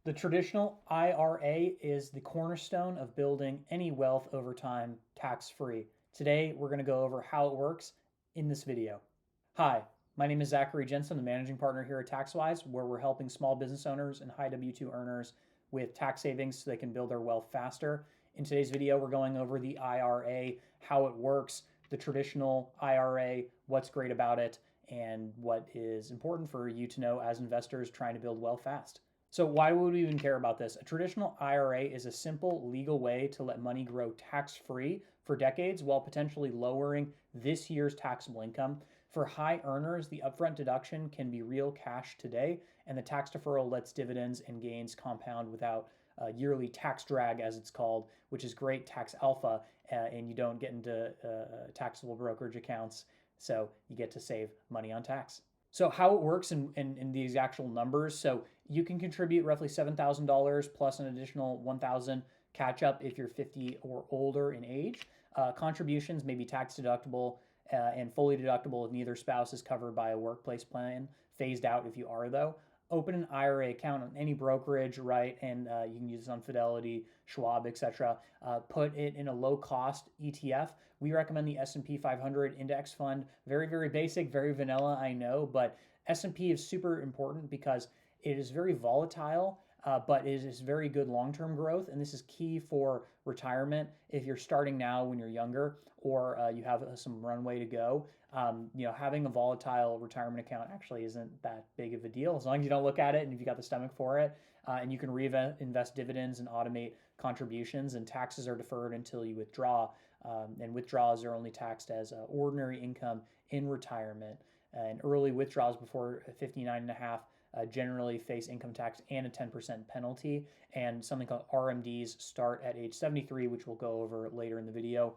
The traditional IRA is the cornerstone of building any wealth over time tax-free. Today, we're going to go over how it works in this video. Hi, my name is Zachary Jensen, the managing partner here at TaxWise, where we're helping small business owners and high W-2 earners with tax savings so they can build their wealth faster. In today's video, we're going over the IRA, how it works, the traditional IRA, what's great about it, and what is important for you to know as investors trying to build wealth fast. So why would we even care about this? A traditional IRA is a simple legal way to let money grow tax-free for decades while potentially lowering this year's taxable income. For high earners, the upfront deduction can be real cash today, and the tax deferral lets dividends and gains compound without yearly tax drag, as it's called, which is great tax alpha, and you don't get into taxable brokerage accounts, so you get to save money on tax. So how it works in these actual numbers. So you can contribute roughly $7,000 plus an additional $1,000 catch up if you're 50 or older in age. Contributions may be tax deductible and fully deductible if neither spouse is covered by a workplace plan. Phased out if you are, though. Open an IRA account on any brokerage, right? And you can use this on Fidelity, Schwab, etc. Put it in a low-cost ETF. We recommend the S&P 500 index fund. Very, very basic, very vanilla, I know, but S&P is super important because it is very volatile, but it is very good long-term growth, and this is key for retirement if you're starting now when you're younger or you have some runway to go. Having a volatile retirement account actually isn't that big of a deal as long as you don't look at it and if you got the stomach for it, and you can reinvest dividends and automate contributions, and taxes are deferred until you withdraw, and withdrawals are only taxed as ordinary income in retirement. And early withdrawals before 59 and a half generally face income tax and a 10% penalty. And something called RMDs start at age 73, which we'll go over later in the video.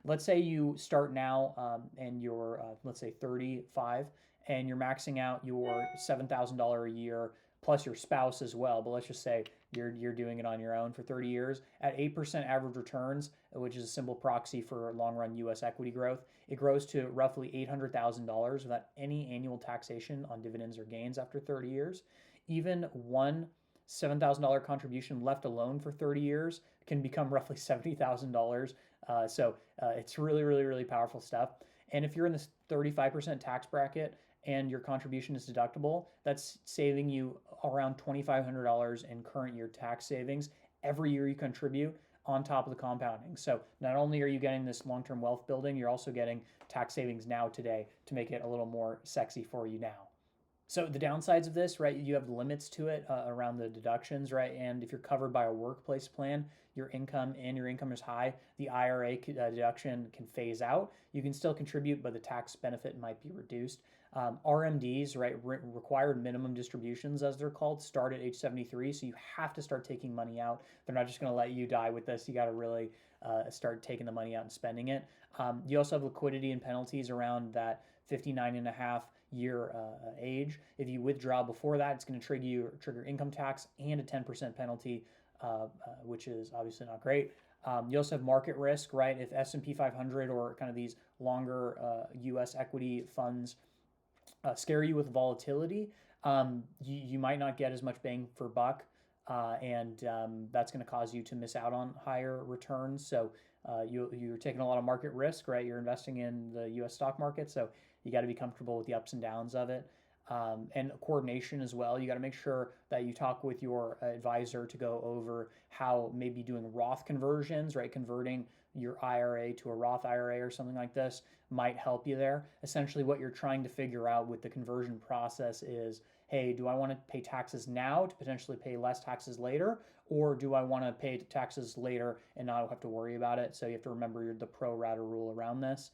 Let's say you start now and you're, let's say, 35, and you're maxing out your $7,000 a year plus your spouse as well. But let's just say you're doing it on your own for 30 years at 8% average returns, which is a simple proxy for long-run U.S. equity growth. It grows to roughly $800,000 without any annual taxation on dividends or gains after 30 years. Even one $7,000 contribution left alone for 30 years can become roughly $70,000. It's really, really, really powerful stuff. And if you're in this 35% tax bracket and your contribution is deductible, that's saving you around $2,500 in current year tax savings every year you contribute on top of the compounding. So not only are you getting this long-term wealth building, you're also getting tax savings now today to make it a little more sexy for you now. So the downsides of this, right, you have limits to it around the deductions, right? And if you're covered by a workplace plan, your income is high, the IRA deduction can phase out. You can still contribute, but the tax benefit might be reduced. RMDs, right, required minimum distributions, as they're called, start at age 73. So you have to start taking money out. They're not just going to let you die with this. You got to really start taking the money out and spending it. You also have liquidity and penalties around that 59 and a half year age. If you withdraw before that, it's going to trigger income tax and a 10% penalty, which is obviously not great. You also have market risk, right? If S&P 500 or kind of these longer U.S. equity funds scare you with volatility, you might not get as much bang for buck, and that's going to cause you to miss out on higher returns. So you're taking a lot of market risk, right? You're investing in the U.S. stock market, so you got to be comfortable with the ups and downs of it. And coordination as well. You got to make sure that you talk with your advisor to go over how maybe doing Roth conversions, right? Converting your IRA to a Roth IRA or something like this might help you there. Essentially, what you're trying to figure out with the conversion process is, hey, do I want to pay taxes now to potentially pay less taxes later? Or do I want to pay taxes later and not have to worry about it? So you have to remember the pro rata rule around this.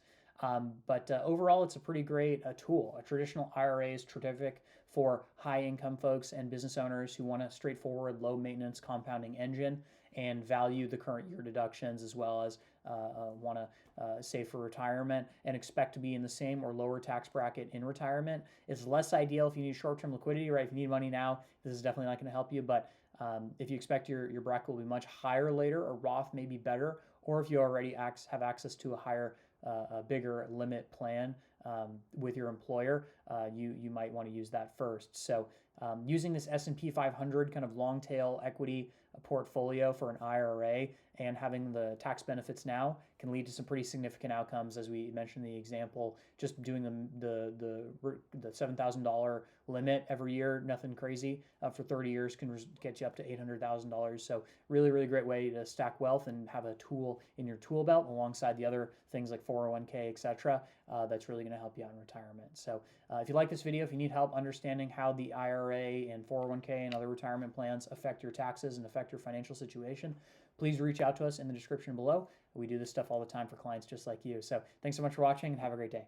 But overall, it's a pretty great tool. A traditional IRA is terrific for high income folks and business owners who want a straightforward, low maintenance compounding engine and value the current year deductions, as well as want to save for retirement and expect to be in the same or lower tax bracket in retirement. It's less ideal if you need short-term liquidity, right? If you need money now, this is definitely not going to help you. But if you expect your bracket will be much higher later, a Roth may be better. Or if you already have access to a higher, a bigger limit plan, with your employer, you might want to use that first. So using this S&P 500 kind of long tail equity portfolio for an IRA and having the tax benefits now can lead to some pretty significant outcomes, as we mentioned in the example. Just doing the $7,000 limit every year, nothing crazy, for 30 years can get you up to $800,000. So really great way to stack wealth and have a tool in your tool belt alongside the other things like 401k, etc. That's really going to help you out in retirement. So if you like this video, if you need help understanding how the IRA and 401k and other retirement plans affect your taxes and affect your financial situation, please reach out to us in the description below. We do this stuff all the time for clients just like you. So thanks so much for watching and have a great day.